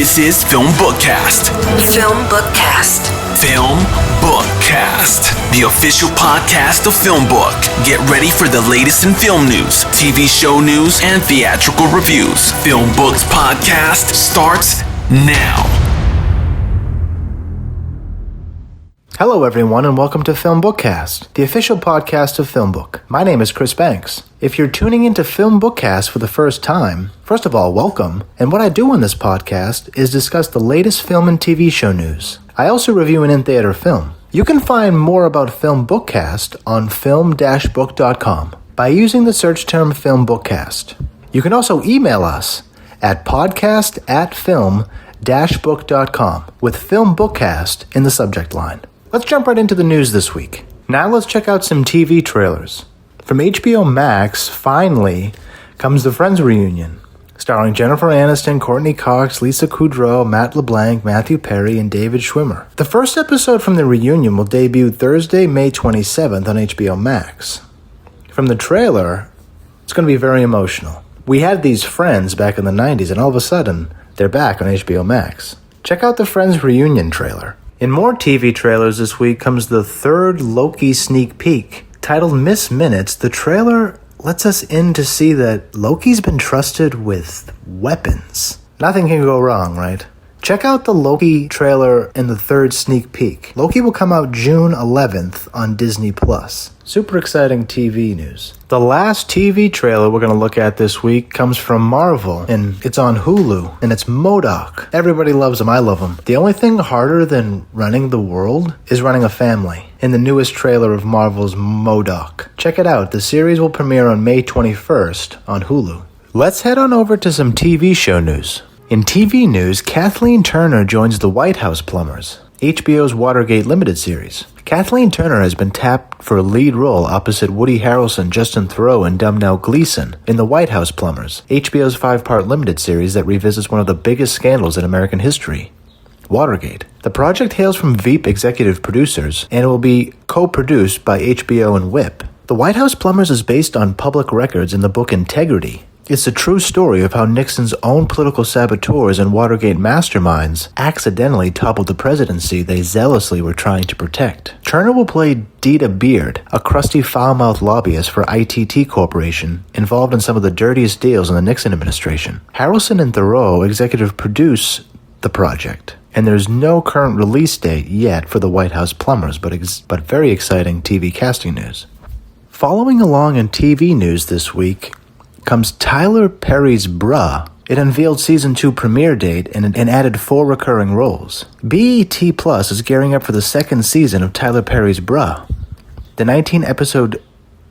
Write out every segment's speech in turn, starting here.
This is FilmBookCast. FilmBookCast. FilmBookCast, the official podcast of FilmBook. Get ready for the latest in film news, TV show news, and theatrical reviews. FilmBook's podcast starts now. Hello everyone and welcome to FilmBookCast, the official podcast of FilmBook. My name is Chris Banks. If you're tuning into FilmBookCast for the first time, first of all, welcome. And what I do on this podcast is discuss the latest film and TV show news. I also review an in-theater film. You can find more about FilmBookCast on film-book.com by using the search term FilmBookCast. You can also email us at podcast@film-book.com with FilmBookCast in the subject line. Let's jump right into the news this week. Now let's check out some TV trailers. From HBO Max, finally, comes The Friends Reunion, starring Jennifer Aniston, Courtney Cox, Lisa Kudrow, Matt LeBlanc, Matthew Perry, and David Schwimmer. The first episode from the reunion will debut Thursday, May 27th on HBO Max. From the trailer, it's going to be very emotional. We had these friends back in the 90s, and all of a sudden, they're back on HBO Max. Check out the Friends Reunion trailer. In more TV trailers this week comes the third Loki sneak peek. Titled Miss Minutes, the trailer lets us in to see that Loki's been trusted with weapons. Nothing can go wrong, right? Check out the Loki trailer in the third sneak peek. Loki will come out June 11th on Disney+. Super exciting TV news. The last TV trailer we're going to look at this week comes from Marvel, and it's on Hulu, and it's MODOK. Everybody loves him. I love him. The only thing harder than running the world is running a family. In the newest trailer of Marvel's MODOK. Check it out. The series will premiere on May 21st on Hulu. Let's head on over to some TV show news. In TV news, Kathleen Turner joins the White House Plumbers, HBO's Watergate Limited series. Kathleen Turner has been tapped for a lead role opposite Woody Harrelson, Justin Theroux, and Domhnall Gleeson in The White House Plumbers, HBO's 5-part limited series that revisits one of the biggest scandals in American history, Watergate. The project hails from Veep executive producers, and it will be co-produced by HBO and WIP. The White House Plumbers is based on public records in the book Integrity. It's a true story of how Nixon's own political saboteurs and Watergate masterminds accidentally toppled the presidency they zealously were trying to protect. Turner will play Dita Beard, a crusty foul-mouthed lobbyist for ITT Corporation, involved in some of the dirtiest deals in the Nixon administration. Harrelson and Theroux executive produce the project, and there's no current release date yet for the White House Plumbers, but very exciting TV casting news. Following along in TV news this week comes Tyler Perry's Bruh. It unveiled Season 2 premiere date and added 4 recurring roles. BET Plus is gearing up for the second season of Tyler Perry's Bruh. The 19-episode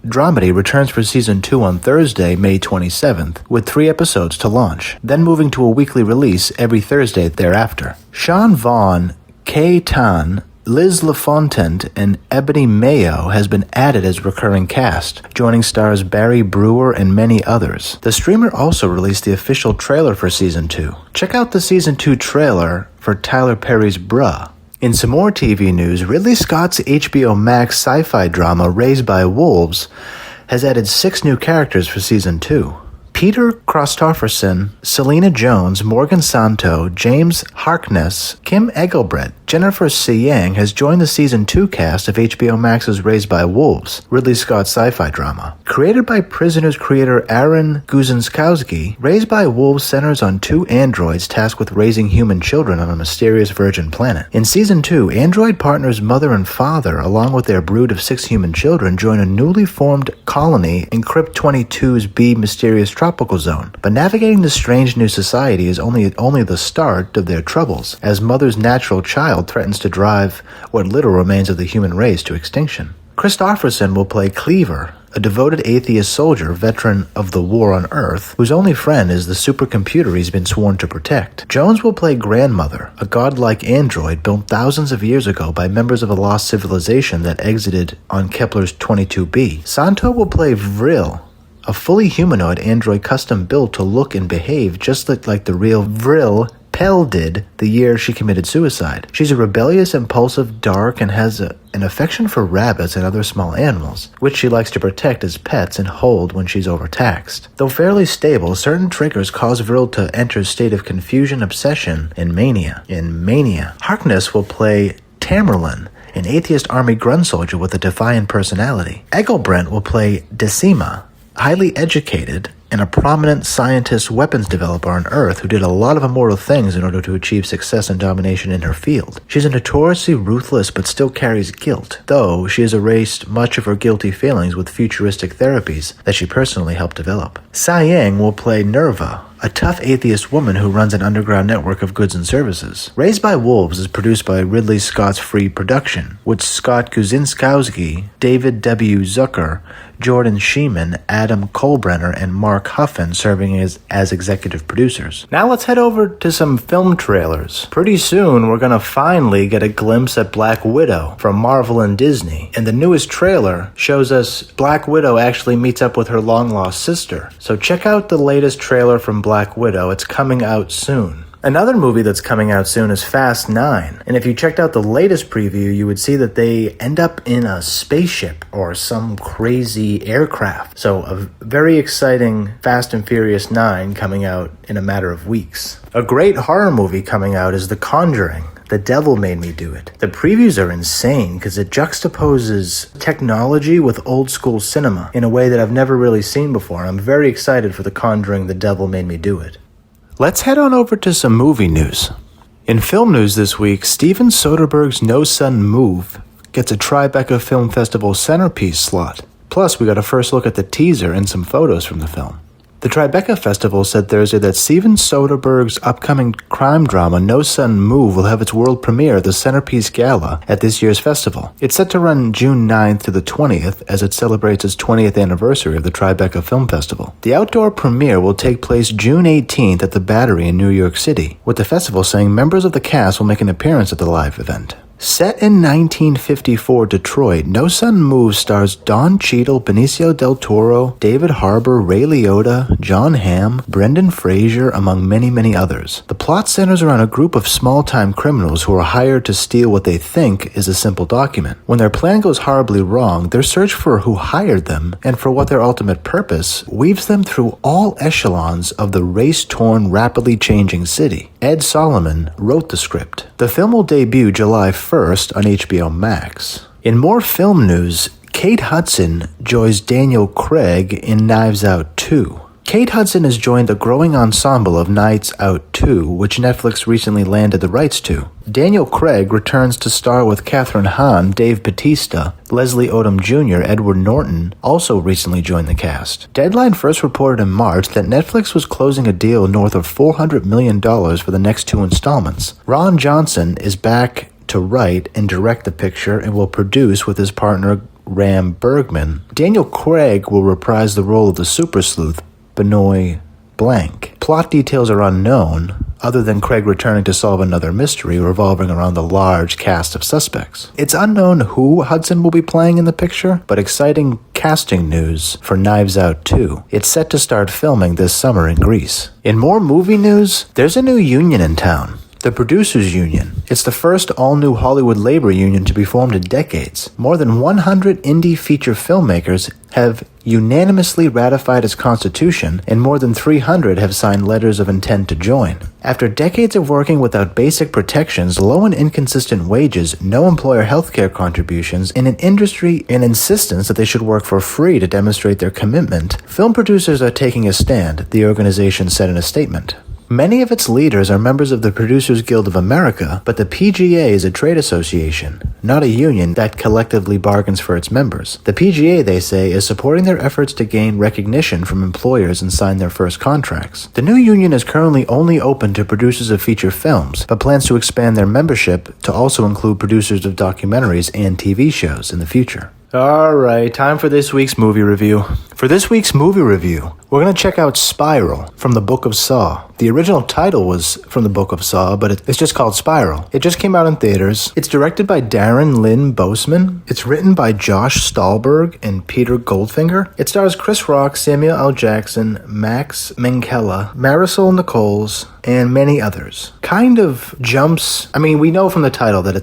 dramedy returns for Season 2 on Thursday, May 27th, with 3 episodes to launch, then moving to a weekly release every Thursday thereafter. Sean Vaughn, Kay Tan, Liz LaFontaine, and Ebony Mayo has been added as recurring cast, joining stars Barry Brewer and many others. The streamer also released the official trailer for Season 2. Check out the Season 2 trailer for Tyler Perry's Bruh. In some more TV news, Ridley Scott's HBO Max sci-fi drama Raised by Wolves has added 6 new characters for Season 2. Peter Christopherson, Selena Jones, Morgan Santo, James Harkness, Kim Engelbrett, Jennifer Siang has joined the Season 2 cast of HBO Max's Raised by Wolves, Ridley Scott's sci-fi drama. Created by Prisoners creator Aaron Guzikowski, Raised by Wolves centers on 2 androids tasked with raising human children on a mysterious virgin planet. In Season 2, android partners mother and father, along with their brood of 6 human children, join a newly formed colony in Crypt 22's B mysterious tropical zone. But navigating this strange new society is only the start of their troubles, as Mother's natural child threatens to drive what little remains of the human race to extinction. Christopherson will play Cleaver, a devoted atheist soldier, veteran of the war on Earth, whose only friend is the supercomputer he's been sworn to protect. Jones will play Grandmother, a godlike android built thousands of years ago by members of a lost civilization that exited on Kepler's 22b. Santo will play Vril, a fully humanoid android custom built to look and behave just like the real Vril did the year she committed suicide. She's a rebellious, impulsive, dark, and has an affection for rabbits and other small animals, which she likes to protect as pets and hold when she's overtaxed. Though fairly stable, certain triggers cause Vril to enter a state of confusion, obsession, and mania. Harkness will play Tamerlan, an atheist army grunt soldier with a defiant personality. Eggelbrent will play Decima, highly educated and a prominent scientist weapons developer on Earth who did a lot of immoral things in order to achieve success and domination in her field. She's a notoriously ruthless but still carries guilt, though she has erased much of her guilty feelings with futuristic therapies that she personally helped develop. Tsai Yang will play Nerva, a tough atheist woman who runs an underground network of goods and services. Raised by Wolves is produced by Ridley Scott's Free Production, with Scott Guzikowski, David W. Zucker, Jordan Sheeman, Adam Kolbrenner, and Mark Huffin serving as executive producers. Now let's head over to some film trailers. Pretty soon we're gonna finally get a glimpse at Black Widow from Marvel and Disney, and the newest trailer shows us Black Widow actually meets up with her long-lost sister. So check out the latest trailer from Black Widow. It's coming out soon. Another movie that's coming out soon is Fast 9, and if you checked out the latest preview, you would see that they end up in a spaceship or some crazy aircraft. So a very exciting Fast and Furious 9 coming out in a matter of weeks. A great horror movie coming out is The Conjuring. The Devil Made Me Do It. The previews are insane because it juxtaposes technology with old school cinema in a way that I've never really seen before. I'm very excited for The Conjuring, The Devil Made Me Do It. Let's head on over to some movie news. In film news this week, Steven Soderbergh's No Sun Move gets a Tribeca Film Festival centerpiece slot. Plus, we got a first look at the teaser and some photos from the film. The Tribeca Festival said Thursday that Steven Soderbergh's upcoming crime drama No Sun Move will have its world premiere at the Centerpiece Gala at this year's festival. It's set to run June 9th to the 20th as it celebrates its 20th anniversary of the Tribeca Film Festival. The outdoor premiere will take place June 18th at the Battery in New York City, with the festival saying members of the cast will make an appearance at the live event. Set in 1954 Detroit, No Sun Move stars Don Cheadle, Benicio del Toro, David Harbour, Ray Liotta, John Hamm, Brendan Fraser, among many, many others. The plot centers around a group of small-time criminals who are hired to steal what they think is a simple document. When their plan goes horribly wrong, their search for who hired them and for what their ultimate purpose weaves them through all echelons of the race-torn, rapidly changing city. Ed Solomon wrote the script. The film will debut July 1st on HBO Max. In more film news, Kate Hudson joins Daniel Craig in Knives Out 2. Kate Hudson has joined the growing ensemble of Knives Out 2, which Netflix recently landed the rights to. Daniel Craig returns to star with Kathryn Hahn, Dave Bautista, Leslie Odom Jr., Edward Norton also recently joined the cast. Deadline first reported in March that Netflix was closing a deal north of $400 million for the next 2 installments. Ron Johnson is back to write and direct the picture and will produce with his partner Ram Bergman. Daniel Craig will reprise the role of the super sleuth Benoit Blanc. Plot details are unknown, other than Craig returning to solve another mystery revolving around the large cast of suspects. It's unknown who Hudson will be playing in the picture, but exciting casting news for Knives Out 2. It's set to start filming this summer in Greece. In more movie news, there's a new union in town. The Producers Union. It's the first all-new Hollywood labor union to be formed in decades. More than 100 indie feature filmmakers have unanimously ratified its constitution, and more than 300 have signed letters of intent to join. After decades of working without basic protections, low and inconsistent wages, no employer healthcare contributions, and an industry and insistence that they should work for free to demonstrate their commitment, film producers are taking a stand, the organization said in a statement. Many of its leaders are members of the Producers Guild of America, but the PGA is a trade association, not a union that collectively bargains for its members. The PGA, they say, is supporting their efforts to gain recognition from employers and sign their first contracts. The new union is currently only open to producers of feature films, but plans to expand their membership to also include producers of documentaries and TV shows in the future. All right, time for this week's movie review. For this week's movie review, we're going to check out Spiral from the Book of Saw. The original title was from the Book of Saw, but it's just called Spiral. It just came out in theaters. It's directed by Darren Lynn Bousman. It's written by Josh Stolberg and Peter Goldfinger. It stars Chris Rock, Samuel L. Jackson, Max Minghella, Marisol Nichols, and many others. Kind of jumps... I mean, we know from the title that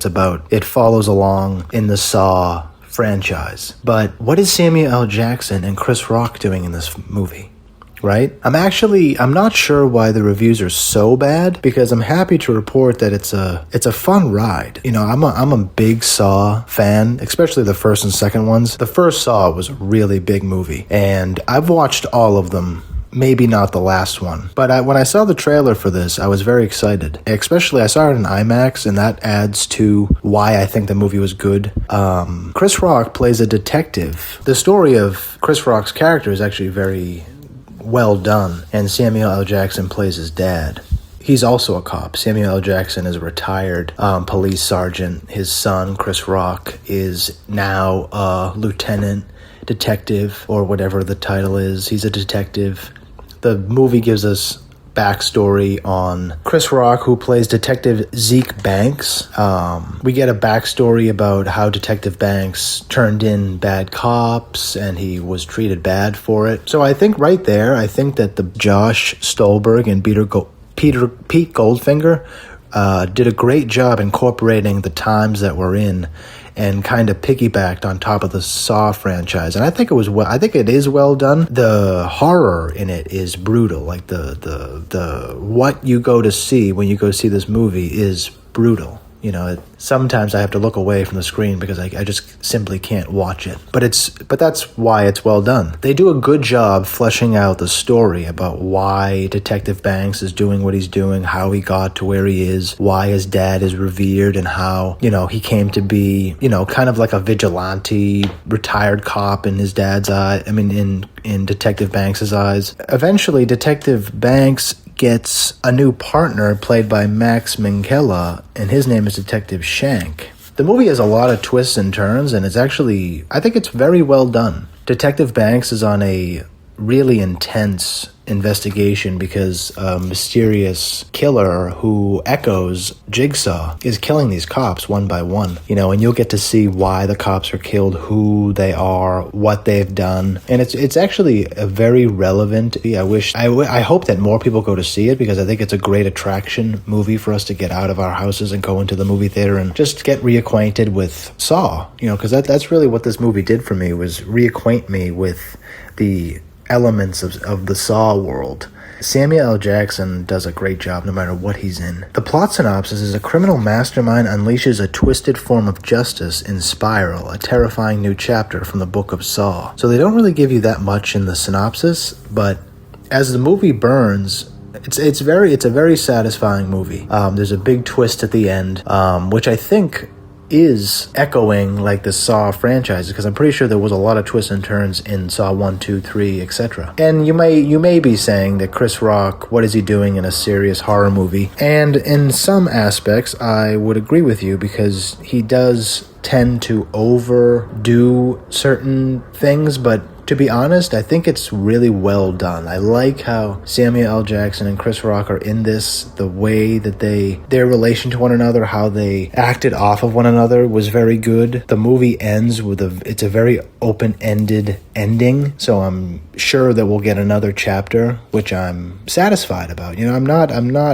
it follows along in the Saw franchise. But what is Samuel L. Jackson and Chris Rock doing in this movie? Right? I'm not sure why the reviews are so bad, because I'm happy to report that it's a fun ride. You know, I'm a big Saw fan, especially the first and second ones. The first Saw was a really big movie, and I've watched all of them. Maybe not the last one. But when I saw the trailer for this, I was very excited. Especially, I saw it in IMAX, and that adds to why I think the movie was good. Chris Rock plays a detective. The story of Chris Rock's character is actually very well done, and Samuel L. Jackson plays his dad. He's also a cop. Samuel L. Jackson is a retired police sergeant. His son, Chris Rock, is now a lieutenant detective, or whatever the title is. He's a detective. The movie gives us backstory on Chris Rock, who plays Detective Zeke Banks. We get a backstory about how Detective Banks turned in bad cops and he was treated bad for it. So I think right there, that the Josh Stolberg and Pete Goldfinger did a great job incorporating the times that we're in and kind of piggybacked on top of the Saw franchise. And I think it is well done. The horror in it is brutal. Like the what you go to see when you go see this movie is brutal. You know, sometimes I have to look away from the screen because I just simply can't watch it. But that's why it's well done. They do a good job fleshing out the story about why Detective Banks is doing what he's doing, how he got to where he is, why his dad is revered, and how, you know, he came to be, you know, kind of like a vigilante, retired cop in his dad's eye. I mean, in Detective Banks' eyes. Eventually, Detective Banks gets a new partner played by Max Minghella, and his name is Detective Shank. The movie has a lot of twists and turns, and I think it's very well done. Detective Banks is on a really intense investigation because a mysterious killer who echoes Jigsaw is killing these cops one by one, you know, and you'll get to see why the cops are killed, who they are, what they've done, and it's actually a very relevant. I hope that more people go to see it, because I think it's a great attraction movie for us to get out of our houses and go into the movie theater and just get reacquainted with Saw, you know, because that's really what this movie did for me, was reacquaint me with the elements of the Saw world. Samuel L. Jackson does a great job no matter what he's in. The plot synopsis is: a criminal mastermind unleashes a twisted form of justice in Spiral, a terrifying new chapter from the Book of Saw. So they don't really give you that much in the synopsis, but as the movie burns, it's a very satisfying movie. There's a big twist at the end, which I think is echoing like the Saw franchise, because I'm pretty sure there was a lot of twists and turns in Saw 1, 2, 3, etc. And you may be saying that Chris Rock, what is he doing in a serious horror movie? And in some aspects, I would agree with you, because he does tend to overdo certain things, but to be honest, I think it's really well done. I like how Samuel L. Jackson and Chris Rock are in this. The way that their relation to one another, how they acted off of one another was very good. The movie ends with it's a very open-ended ending, so I'm sure that we'll get another chapter, which I'm satisfied about. You know, I'm not,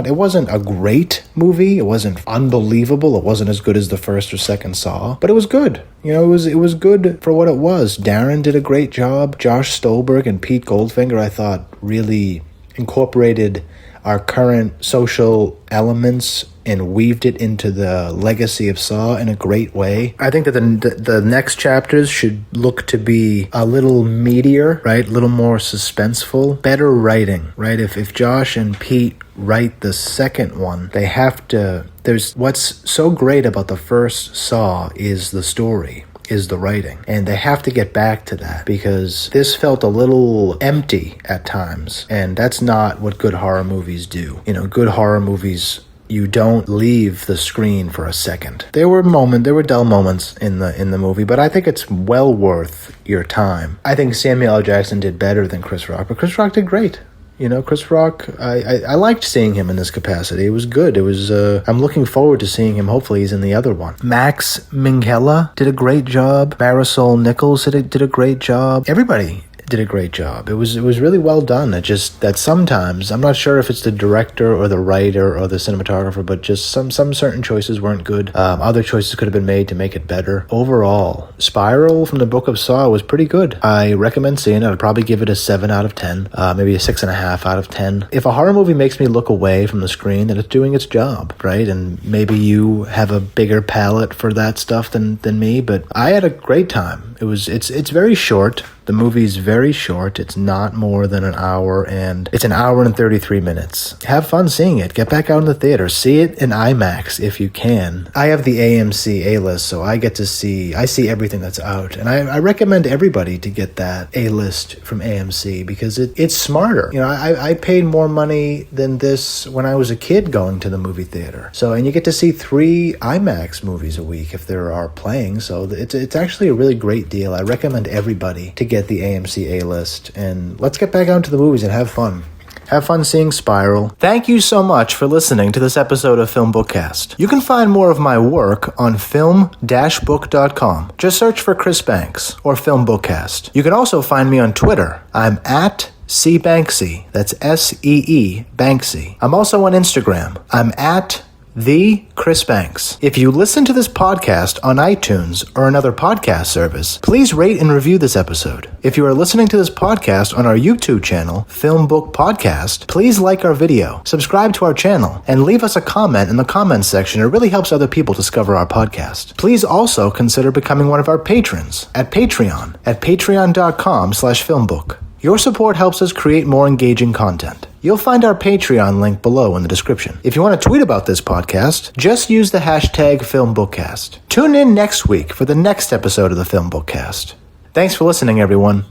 it wasn't a great movie. It wasn't unbelievable. It wasn't as good as the first or second Saw, but it was good. You know, it was good for what it was. Darren did a great job. Josh Stolberg and Pete Goldfinger, I thought, really incorporated our current social elements and weaved it into the legacy of Saw in a great way. I think that the next chapters should look to be a little meatier, right? A little more suspenseful. Better writing, right? If Josh and Pete write the second one, they have to... There's what's so great about the first Saw is the story, is the writing. And they have to get back to that, because this felt a little empty at times. And that's not what good horror movies do. You know, good horror movies, you don't leave the screen for a second. There were dull moments in the movie, but I think it's well worth your time. I think Samuel L. Jackson did better than Chris Rock, but Chris Rock did great. You know, Chris Rock, I liked seeing him in this capacity. It was good. I'm looking forward to seeing him. Hopefully he's in the other one. Max Minghella did a great job. Marisol Nichols did a great job. Everybody did a great job. It was really well done. It just that sometimes, I'm not sure if it's the director or the writer or the cinematographer, but just some certain choices weren't good. Other choices could have been made to make it better. Overall, Spiral from the Book of Saw was pretty good. I recommend seeing it. I'd probably give it a 7 out of 10, maybe a 6.5 out of 10. If a horror movie makes me look away from the screen, then it's doing its job, right? And maybe you have a bigger palate for that stuff than me, but I had a great time. It's very short. The movie's very short. It's not more than an hour, and it's an hour and 33 minutes. Have fun seeing it. Get back out in the theater. See it in IMAX if you can. I have the AMC A-list, so I see everything that's out. And I recommend everybody to get that A-list from AMC because it's smarter. You know, I paid more money than this when I was a kid going to the movie theater. And you get to see 3 IMAX movies a week if there are playing. So it's actually a really great deal. I recommend everybody to get the AMC A-list, and let's get back out to the movies and have fun. Have fun seeing Spiral. Thank you so much for listening to this episode of FilmBookCast. You can find more of my work on film-book.com. Just search for Chris Banks or FilmBookCast. You can also find me on Twitter. I'm at @CBanksy. That's SEE Banksy. I'm also on Instagram. I'm at The Chris Banks. If you listen to this podcast on iTunes or another podcast service, please rate and review this episode. If you are listening to this podcast on our YouTube channel, FilmBook Podcast, please like our video, subscribe to our channel, and leave us a comment in the comments section. It really helps other people discover our podcast. Please also consider becoming one of our patrons at Patreon at patreon.com/filmbook. Your support helps us create more engaging content. You'll find our Patreon link below in the description. If you want to tweet about this podcast, just use the hashtag FilmBookCast. Tune in next week for the next episode of the FilmBookCast. Thanks for listening, everyone.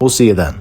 We'll see you then.